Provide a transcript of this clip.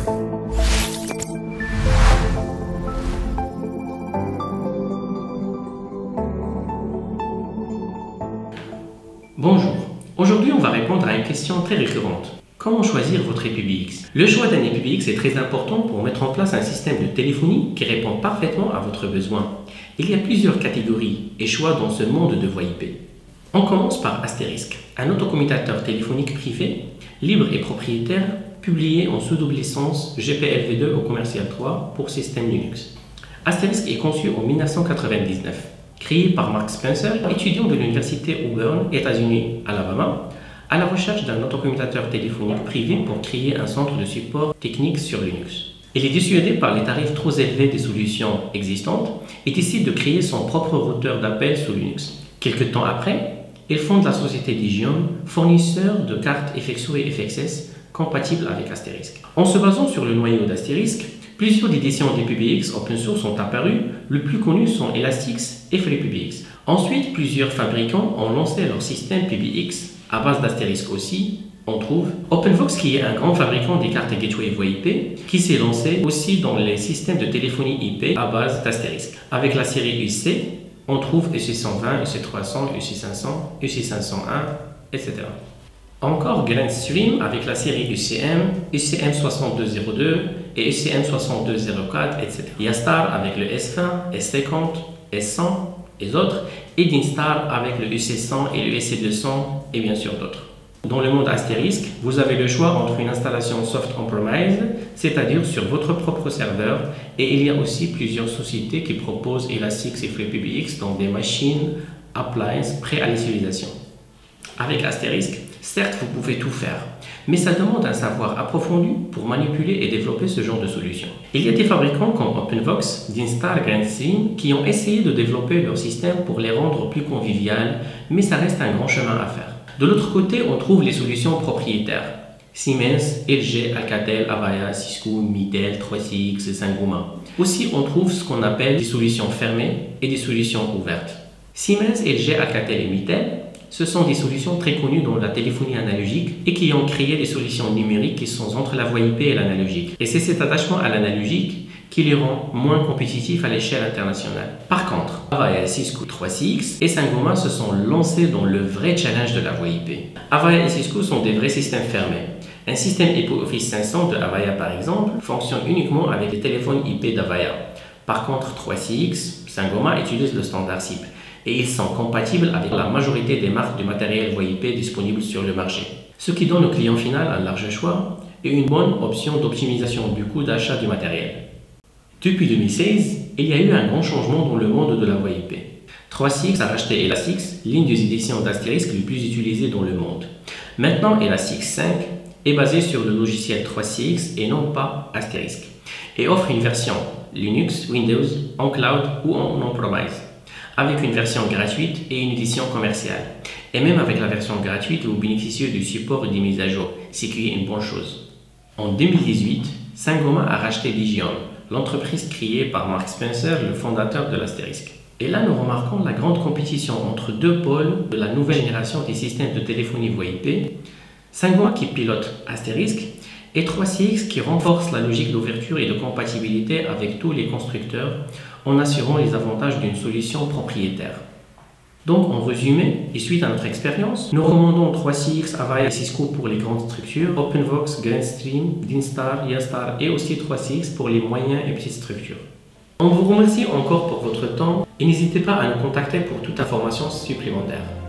Bonjour, aujourd'hui on va répondre à une question très récurrente. Comment choisir votre PBX? Le choix d'un PBX est très important pour mettre en place un système de téléphonie qui répond parfaitement à votre besoin. Il y a plusieurs catégories et choix dans ce monde de voix IP. On commence par Asterisk, un autocommutateur téléphonique privé, libre et propriétaire, publié en sous double licence GPLv2 au commercial 3 pour système Linux. Asterisk est conçu en 1999. Créé par Mark Spencer, étudiant de l'université Auburn, États-Unis, Alabama, à la recherche d'un autocommutateur téléphonique privé pour créer un centre de support technique sur Linux. Il est dissuadé par les tarifs trop élevés des solutions existantes et décide de créer son propre routeur d'appel sous Linux. Quelque temps après, il fonde la société Digium, fournisseur de cartes FXO et FXS compatibles avec Asterisk. En se basant sur le noyau d'Asterisk, plusieurs éditions des PBX open source sont apparues. Le plus connu sont Elastix et FreePBX. Ensuite, plusieurs fabricants ont lancé leur système PBX à base d'Asterisk aussi. On trouve OpenVox qui est un grand fabricant des cartes Gateway voix IP qui s'est lancé aussi dans les systèmes de téléphonie IP à base d'Asterisk. Avec la série UC, on trouve UC120, UC300, UC500, UC501, etc. Encore Grandstream avec la série UCM, UCM6202 et UCM6204, etc. Yastar avec le S20, S50, S100 et autres, et Dinstar avec le UC100 et le UC200 et bien sûr d'autres. Dans le monde Asterisk, vous avez le choix entre une installation soft on-premise, c'est-à-dire sur votre propre serveur, et il y a aussi plusieurs sociétés qui proposent Elastix et FreePBX dans des machines appliances prêts à l'utilisation. Avec Asterisk, certes vous pouvez tout faire, mais ça demande un savoir approfondi pour manipuler et développer ce genre de solution. Il y a des fabricants comme OpenVox, Dinstar, Grandstream qui ont essayé de développer leur système pour les rendre plus conviviales, mais ça reste un grand chemin à faire. De l'autre côté, on trouve les solutions propriétaires. Siemens, LG, Alcatel, Avaya, Cisco, Mitel, 3CX et Saint-Gobain. Aussi, on trouve ce qu'on appelle des solutions fermées et des solutions ouvertes. Siemens, LG, Alcatel et Mitel, ce sont des solutions très connues dans la téléphonie analogique et qui ont créé des solutions numériques qui sont entre la voix IP et l'analogique. Et c'est cet attachement à l'analogique qui les rend moins compétitifs à l'échelle internationale. Par contre, Avaya, Cisco, 3CX et Saint-Gobain se sont lancés dans le vrai challenge de la voix IP. Avaya et Cisco sont des vrais systèmes fermés. Un système Office 500 de Avaya par exemple fonctionne uniquement avec les téléphones IP d'Avaya. Par contre, 3CX, Saint-Gobain utilisent le standard SIP et ils sont compatibles avec la majorité des marques de matériel voix IP disponibles sur le marché. Ce qui donne au client final un large choix et une bonne option d'optimisation du coût d'achat du matériel. Depuis 2016, il y a eu un grand changement dans le monde de la voix IP. 3CX a racheté Elastix, l'une des éditions d'Asterisk les plus utilisées dans le monde. Maintenant, Elastix 5 est basé sur le logiciel 3CX et non pas Asterisk, et offre une version Linux, Windows, en cloud ou en on-premise, avec une version gratuite et une édition commerciale. Et même avec la version gratuite, vous bénéficiez du support et des mises à jour, ce qui est une bonne chose. En 2018, Saint-Gobain a racheté Digium, l'entreprise créée par Mark Spencer, le fondateur de l'Asterisk. Et là, nous remarquons la grande compétition entre deux pôles de la nouvelle génération des systèmes de téléphonie voix IP, Saint-Gobain qui pilote Asterisk et 3CX qui renforce la logique d'ouverture et de compatibilité avec tous les constructeurs en assurant les avantages d'une solution propriétaire. Donc, en résumé, et suite à notre expérience, nous recommandons 3CX, Avaya et Cisco pour les grandes structures, OpenVox, Grandstream, Dinstar, Yastar et aussi 3CX pour les moyennes et petites structures. On vous remercie encore pour votre temps et n'hésitez pas à nous contacter pour toute information supplémentaire.